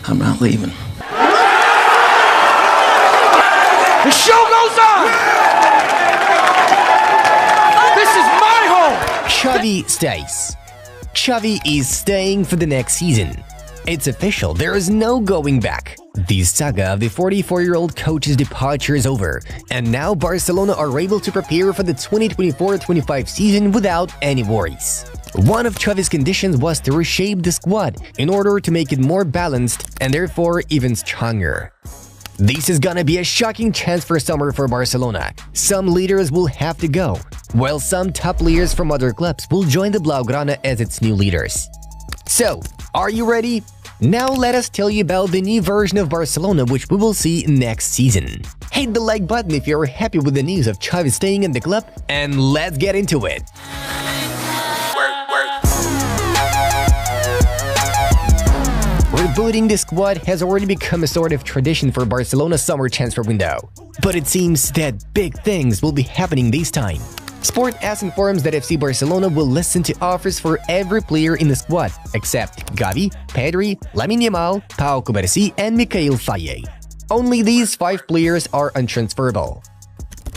I'm not leaving. The show goes on! This is my home! Xavi stays. Xavi is staying for the next season. It's official, there is no going back. The saga of the 44-year-old coach's departure is over, and now Barcelona are able to prepare for the 2024-25 season without any worries. One of Xavi's conditions was to reshape the squad in order to make it more balanced and therefore even stronger. This is gonna be a shocking transfer summer for Barcelona. Some leaders will have to go, while some top players from other clubs will join the Blaugrana as its new leaders. So, are you ready? Now let us tell you about the new version of Barcelona which we will see next season. Hit the like button if you're happy with the news of Xavi staying in the club, and let's get into it! Rebooting the squad has already become a sort of tradition for Barcelona's summer transfer window. But it seems that big things will be happening this time. Sport AS informs that FC Barcelona will listen to offers for every player in the squad, except Gavi, Pedri, Lamine Yamal, Pau Cubarsí, and Mikhail Faye. Only these 5 players are untransferable.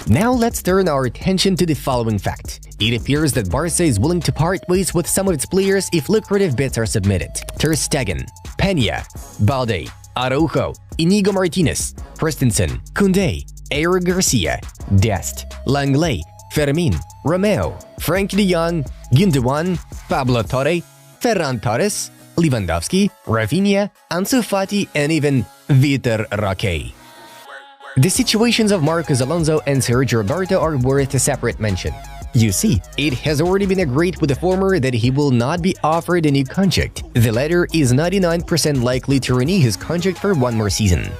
Now let's turn our attention to the following fact. It appears that Barca is willing to part ways with some of its players if lucrative bids are submitted. Ter Stegen, Peña, Balde, Araujo, Inigo Martinez, Christensen, Koundé, Eric Garcia, Dest, Langley, Fermin, Romeo, Frenkie de Jong, Gundogan, Pablo Torre, Ferran Torres, Lewandowski, Rafinha, Ansu Fati, and even Vitor Roque. The situations of Marcos Alonso and Sergio Roberto are worth a separate mention. You see, it has already been agreed with the former that he will not be offered a new contract. The latter is 99% likely to renew his contract for one more season.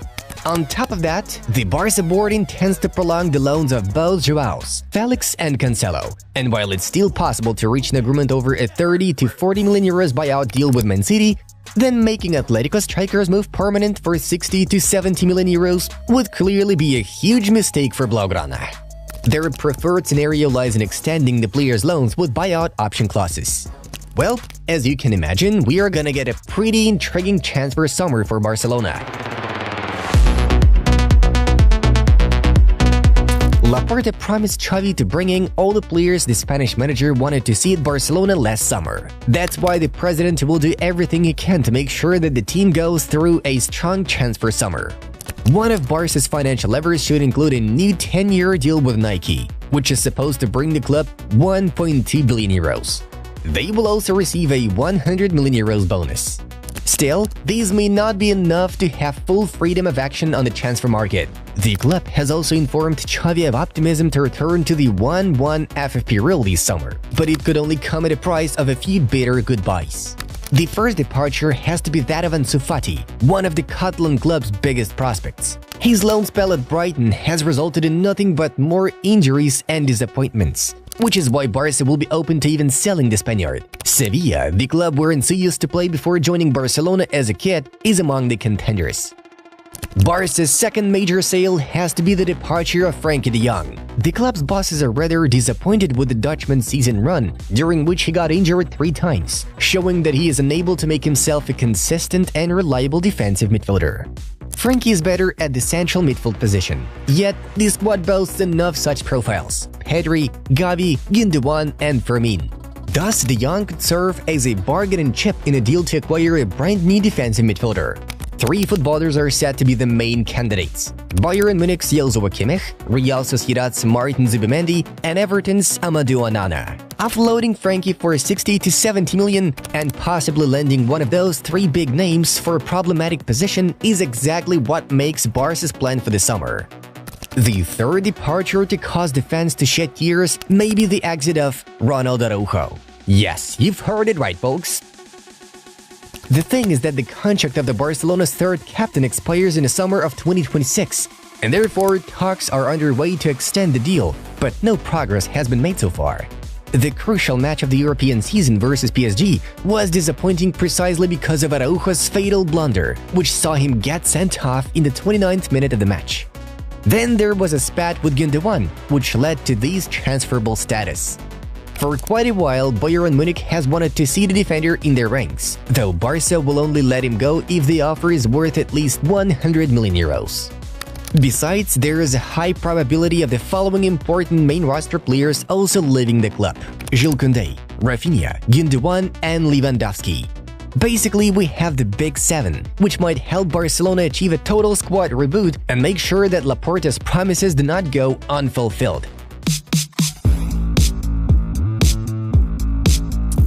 On top of that, the Barca board intends to prolong the loans of both Joaos, Felix and Cancelo. And while it's still possible to reach an agreement over a 30 to 40 million euros buyout deal with Man City, then making Atletico strikers move permanent for 60 to 70 million euros would clearly be a huge mistake for Blaugrana. Their preferred scenario lies in extending the players' loans with buyout option clauses. Well, as you can imagine, we are gonna get a pretty intriguing transfer summer for Barcelona. Laporta promised Xavi to bring in all the players the Spanish manager wanted to see at Barcelona last summer. That's why the president will do everything he can to make sure that the team goes through a strong transfer summer. One of Barca's financial levers should include a new 10-year deal with Nike, which is supposed to bring the club 1.2 billion euros. They will also receive a 100 million euros bonus. Still, these may not be enough to have full freedom of action on the transfer market. The club has also informed Xavi of optimism to return to the 1-1 FFP rule this summer, but it could only come at a price of a few bitter goodbyes. The first departure has to be that of Ansu Fati, one of the Catalan club's biggest prospects. His loan spell at Brighton has resulted in nothing but more injuries and disappointments, which is why Barca will be open to even selling the Spaniard. Sevilla, the club where Ansu used to play before joining Barcelona as a kid, is among the contenders. Barca's second major sale has to be the departure of Frenkie de Jong. The club's bosses are rather disappointed with the Dutchman's season run, during which he got injured 3 times, showing that he is unable to make himself a consistent and reliable defensive midfielder. Frenkie is better at the central midfield position, yet the squad boasts enough such profiles: Pedri, Gavi, Gundogan, and Fermin. Thus, de Jong could serve as a bargaining chip in a deal to acquire a brand new defensive midfielder. 3 footballers are said to be the main candidates: Bayern Munich's Joshua Kimmich, Real Sociedad's Martin Zubimendi, and Everton's Amadou Onana. Offloading Frenkie for 60 to 70 million and possibly lending one of those 3 big names for a problematic position is exactly what makes Barca's plan for the summer. The third departure to cause the fans to shed tears may be the exit of Ronald Araujo. Yes, you've heard it right, folks. The thing is that the contract of the Barcelona's third captain expires in the summer of 2026, and therefore talks are underway to extend the deal, but no progress has been made so far. The crucial match of the European season versus PSG was disappointing precisely because of Araujo's fatal blunder, which saw him get sent off in the 29th minute of the match. Then there was a spat with Gundogan, which led to this transferable status. For quite a while, Bayern Munich has wanted to see the defender in their ranks, though Barca will only let him go if the offer is worth at least 100 million euros. Besides, there is a high probability of the following important main roster players also leaving the club: Jules Koundé, Rafinha, Gundogan and Lewandowski. Basically, we have the Big Seven, which might help Barcelona achieve a total squad reboot and make sure that Laporta's promises do not go unfulfilled.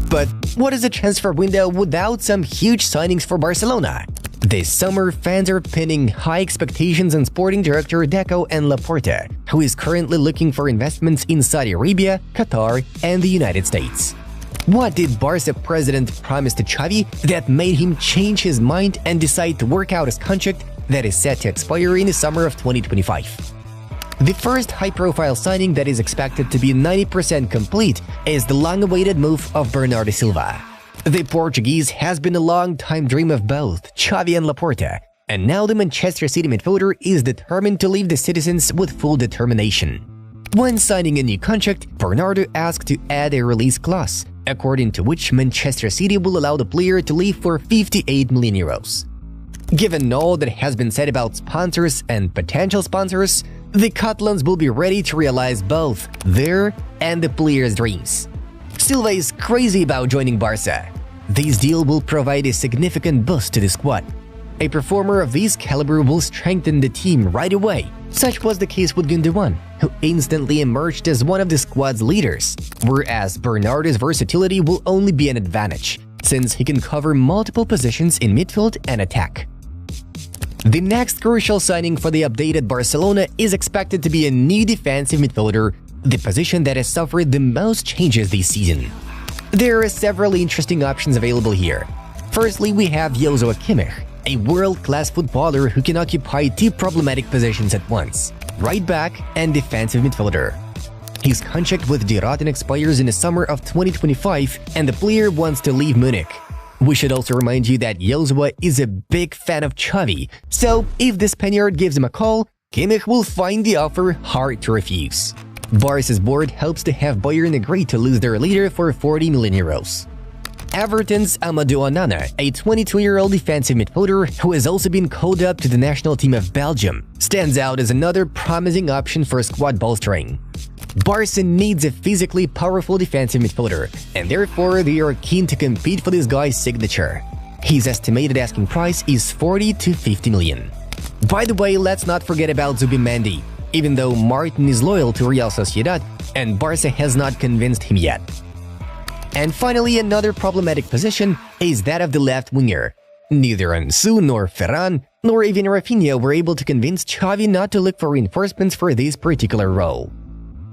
But what is a transfer window without some huge signings for Barcelona? This summer, fans are pinning high expectations on sporting director Deco and Laporta, who is currently looking for investments in Saudi Arabia, Qatar and the United States. What did Barca president promise to Xavi that made him change his mind and decide to work out his contract that is set to expire in the summer of 2025? The first high-profile signing that is expected to be 90% complete is the long-awaited move of Bernardo Silva. The Portuguese has been a long-time dream of both Xavi and Laporta, and now the Manchester City midfielder is determined to leave the citizens with full determination. When signing a new contract, Bernardo asked to add a release clause, according to which Manchester City will allow the player to leave for 58 million euros. Given all that has been said about sponsors and potential sponsors, the Catalans will be ready to realize both their and the players' dreams. Silva is crazy about joining Barca. This deal will provide a significant boost to the squad. A performer of this caliber will strengthen the team right away. Such was the case with Gundogan, who instantly emerged as one of the squad's leaders, whereas Bernardo's versatility will only be an advantage, since he can cover multiple positions in midfield and attack. The next crucial signing for the updated Barcelona is expected to be a new defensive midfielder, the position that has suffered the most changes this season. There are several interesting options available here. Firstly, we have Joshua Kimmich, a world-class footballer who can occupy two problematic positions at once: right back and defensive midfielder. His contract with De Rotten expires in the summer of 2025, and the player wants to leave Munich. We should also remind you that Joshua is a big fan of Xavi, so if the Spaniard gives him a call, Kimmich will find the offer hard to refuse. Barca's board hopes to have Bayern agree to lose their leader for 40 million euros. Everton's Amadou Onana, a 22-year-old defensive midfielder who has also been called up to the national team of Belgium, stands out as another promising option for squad bolstering. Barca needs a physically powerful defensive midfielder, and therefore they are keen to compete for this guy's signature. His estimated asking price is 40 to 50 million. By the way, let's not forget about Zubimendi, even though Martin is loyal to Real Sociedad and Barca has not convinced him yet. And finally, another problematic position is that of the left winger. Neither Ansu nor Ferran nor even Rafinha were able to convince Xavi not to look for reinforcements for this particular role.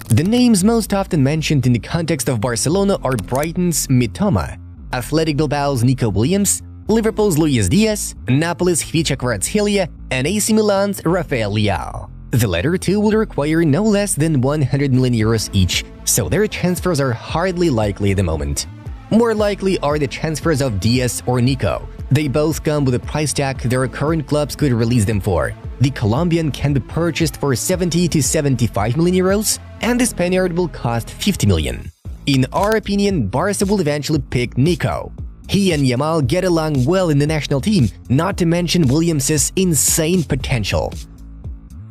The names most often mentioned in the context of Barcelona are Brighton's Mitoma, Athletic Bilbao's Nico Williams, Liverpool's Luis Diaz, Napoli's Khvicha Kvaratskhelia, and AC Milan's Rafael Leao. The latter two will require no less than 100 million euros each, so their transfers are hardly likely at the moment. More likely are the transfers of Diaz or Nico. They both come with a price tag their current clubs could release them for. The Colombian can be purchased for 70 to 75 million euros, and the Spaniard will cost 50 million. In our opinion, Barca will eventually pick Nico. He and Yamal get along well in the national team, not to mention Williams' insane potential.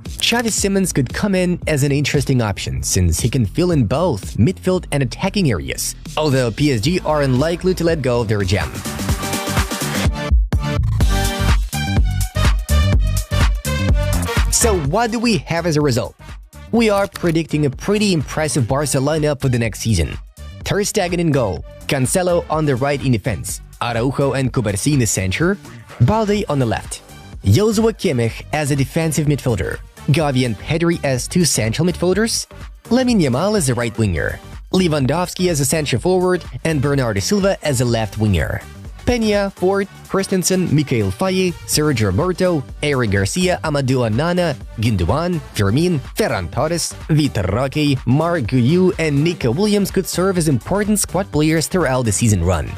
Xavi Simons could come in as an interesting option, since he can fill in both midfield and attacking areas, although PSG are unlikely to let go of their gem. So what do we have as a result? We are predicting a pretty impressive Barca lineup for the next season. Ter Stegen in goal, Cancelo on the right in defense, Araujo and Cubarsí in the center, Balde on the left, Joshua Kimmich as a defensive midfielder, Gavi and Pedri as two central midfielders, Lamine Yamal as a right winger, Lewandowski as a centre forward, and Bernardo Silva as a left winger. Peña, Ford, Christensen, Michael Faye, Sergio Roberto, Eric Garcia, Amadou Onana, Gundogan, Firmin, Ferran Torres, Vitor Roque, Marc Guiu, and Nico Williams could serve as important squad players throughout the season run.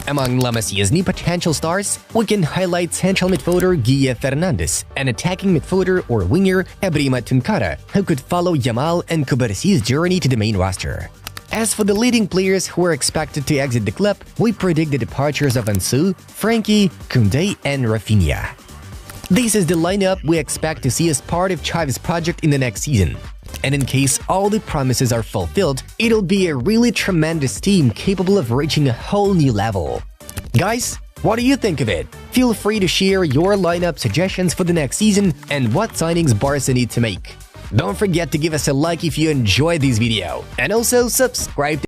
Among La Masia's new potential stars, we can highlight central midfielder Guille Fernandez and attacking midfielder or winger Ebrima Tunkara, who could follow Yamal and Cubarsí's journey to the main roster. As for the leading players who are expected to exit the club, we predict the departures of Ansu, Frankie, Koundé and Rafinha. This is the lineup we expect to see as part of Xavi's project in the next season. And in case all the promises are fulfilled, it'll be a really tremendous team capable of reaching a whole new level. Guys, what do you think of it? Feel free to share your lineup suggestions for the next season and what signings Barca need to make. Don't forget to give us a like if you enjoyed this video, and also subscribe to